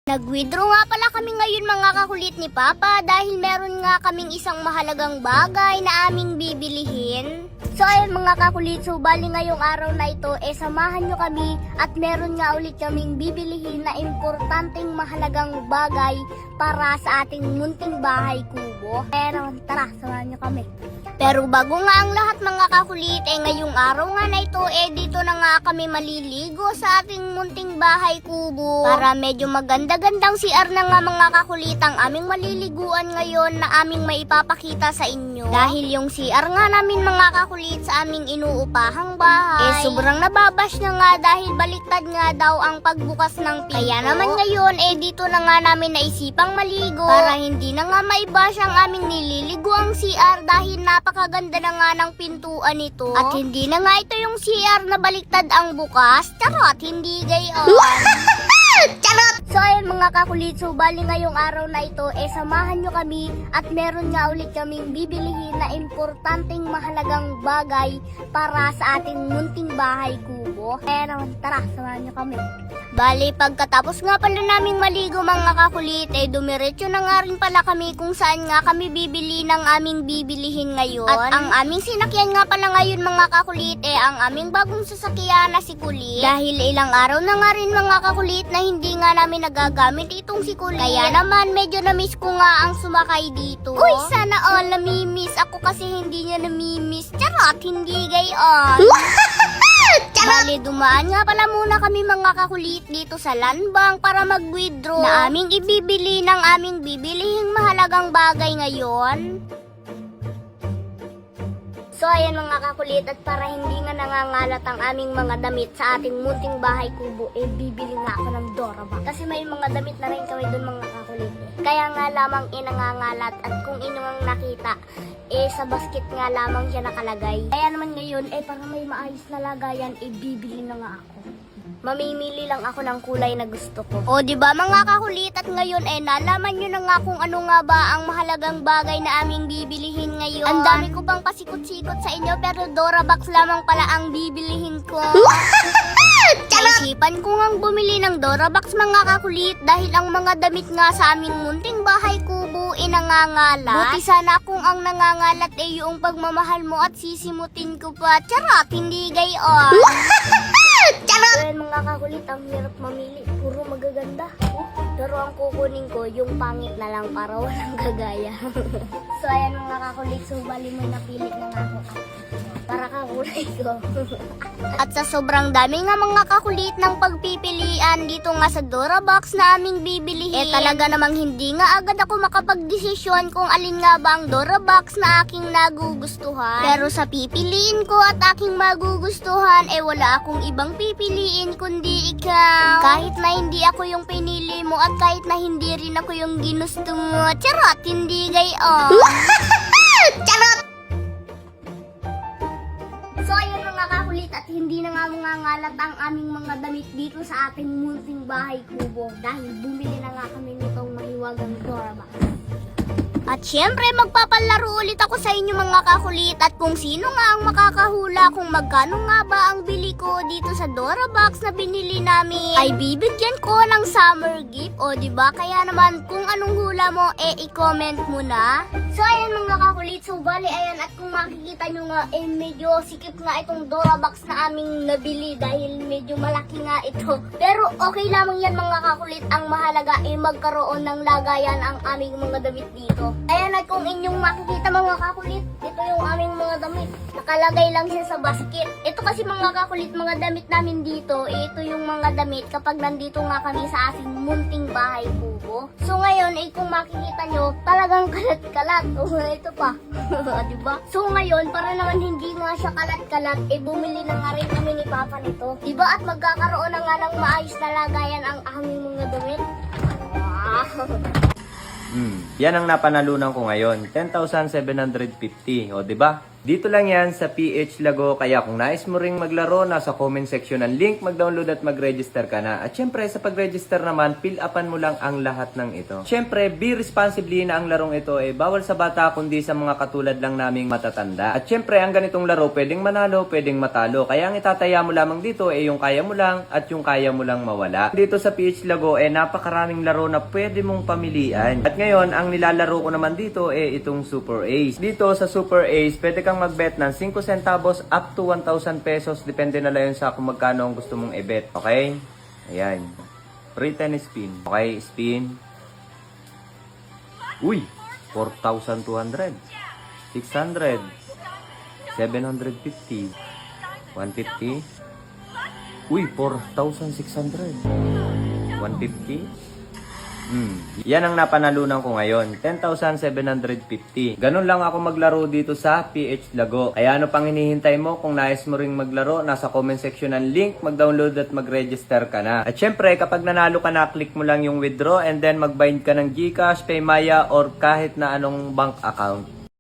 Nag-withdraw nga pala kami ngayon mga kakulit ni Papa dahil meron nga kaming isang mahalagang bagay na aming bibilihin. So ayun mga kakulit, so bali ngayong araw na ito, samahan nyo kami at meron nga ulit kaming bibilihin na importanteng mahalagang bagay para sa ating munting bahay kubo. Pero tara, samahan nyo kami. Pero bago nga ang lahat mga kakulit, ngayong araw nga na ito, dito na nga kami maliligo sa ating munting bahay kubo. Para medyo maganda-gandang CR na nga mga kakulit ang aming maliliguan ngayon na aming maipapakita sa inyo. Dahil yung CR nga namin mga kakulit sa aming inuupahang bahay, sobrang nababash na nga dahil baliktad nga daw ang pagbukas ng pinto. Kaya naman ngayon, dito na nga namin naisipang maligo para hindi na nga maibash ang aming nililigo ang CR dahil napakaganda na nga ng pintuan nito. At hindi na nga ito yung CR na baliktad ang bukas. Charot, hindi gayon. Charot! So ayun mga kakulit, so bali ngayong araw na ito, samahan nyo kami at meron nga ulit kaming bibilihin na importanteng mahalagang bagay para sa ating munting bahay kubo. Pero tara, samahan nyo kami. Bali, pagkatapos nga pala naming maligo mga kakulit, dumiretso na nga rin pala kami kung saan nga kami bibili ng aming bibilihin ngayon. At ang aming sinakyan nga pala ngayon mga kakulit, ang aming bagong sasakyan na si Kulit. Dahil ilang araw na nga rin mga kakulit na hindi nga namin nagagamit itong si Kulit. Kaya naman medyo na-miss ko nga ang sumakay dito. Uy, sana all namimiss ako kasi hindi niya namimiss. Charot, hindi gayon. Bali, dumaan nga pala muna kami mga kakulit dito sa land bank para mag-withdraw na aming ibibili ng aming bibilihing mahalagang bagay ngayon. So ayan mga kakulit, at para hindi nga nangangalat ang aming mga damit sa ating munting bahay kubo, bibili nga ako ng Dora-Box. Kasi may mga damit na rin kami dun mga kakulit. Kaya nga lamang nangangalat, at kung inyong nakita, sa basket nga lamang siya nakalagay. Kaya naman ngayon, para may maayos na lagayan, bibili na nga ako. Mamimili lang ako ng kulay na gusto ko. O di ba mga kakulit, at ngayon nalaman nyo na nga kung ano nga ba ang mahalagang bagay na aming bibilihin ngayon. Ang dami ko pang pasikot-sikot sa inyo pero Dora-Box lamang pala ang bibilihin ko. Naisipan ko ngang bumili ng Dora-Box mga kakulit dahil ang mga damit nga sa aming munting bahay kubo nangangalat. Buti sana kung ang nangangalat yung pagmamahal mo at sisimutin ko pa. Charot, hindi gayon. Charot! So, mga kakulit, ang hirap mamili. Puro magaganda. Pero ang kukunin ko, yung pangit na lang para walang kagaya. So, ayan mga kakulit. So, bali mo napili na nga ako. Para kakulay ko. At sa sobrang dami nga mga kakulit ng pagpipilian dito nga sa Dora-Box na aming bibilihin, talaga namang hindi nga agad ako makapagdesisyon kung alin nga ba ang Dora-Box na aking nagugustuhan. Pero sa pipiliin ko at aking magugustuhan, wala akong ibang pipiliin kundi ikaw. Kahit na hindi ako yung pinili mo at kahit na hindi rin ako yung ginusto mo. Charot, hindi gayon. Charot! So ayun mga kakulit, at hindi na nga mangangalat ang aming mga damit dito sa ating munting bahay kubo dahil bumili na nga kami nitong mahiwagang Dora-Box. At syempre magpapalaro ulit ako sa inyo mga kakulit, at kung sino nga ang makakahula kung magkano nga ba ang bili ko dito sa Dora-Box na binili namin, ay bibigyan ko ng summer gift. O diba? Kaya naman kung anong hula mo i-comment mo na. So ayan mga kakulit, so bali ayan, at kung makikita nyo nga medyo sikip nga itong Dora-Box na aming nabili dahil medyo malaki nga ito. Pero okay lamang yan mga kakulit, ang mahalaga magkaroon ng lagayan ang aming mga damit dito. Ayan, at kung inyong makikita mga kakulit, ito yung aming mga damit. Nakalagay lang siya sa basket. Ito kasi mga kakulit, mga damit namin dito, ito yung mga damit kapag nandito nga kami sa ating munting bahay kubo. So ngayon, kung makikita nyo, talagang kalat-kalat. Ito pa. Diba? So ngayon, para naman hindi nga siya kalat-kalat, bumili na nga rin kami ni Papa nito. Diba? At magkakaroon na nga ng maayos na lagayan ang aming mga damit. Wow! Yan ang napanalunan ko ngayon, 10,750. O, di ba? Dito lang yan sa PH Lago, kaya kung nais mo ring maglaro, nasa comment section ang link, mag-download at mag-register ka na. At syempre, sa pag-register naman, fill upan mo lang ang lahat ng ito. Syempre, be responsibly na ang larong ito bawal sa bata kundi sa mga katulad lang naming matatanda. At syempre, ang ganitong laro, pwedeng manalo, pwedeng matalo. Kaya ang itataya mo lamang dito yung kaya mo lang at yung kaya mo lang mawala. Dito sa PH Lago, napakaraming laro na pwede mong pamilian. At ngayon, ang nilalaro ko naman dito itong Super Ace. Dito sa Super Ace, pwede kang mag-bet ng 5 centavos up to 1,000 pesos. Depende na lang yun sa kung magkano ang gusto mong i-bet. Okay? Ayan. Free 10 spin. Okay, spin. Uy! 4,200. 600. 750. 150. Uy! 4,600. 150. Yan ang napanalunan ko ngayon, 10,750. Ganun lang ako maglaro dito sa PH Lago. Kaya ano pang hinihintay mo? Kung nais mo ring maglaro, nasa comment section ang link, mag-download at mag-register ka na. At syempre, kapag nanalo ka na, click mo lang yung withdraw and then mag-bind ka ng GCash, Paymaya, or kahit na anong bank account.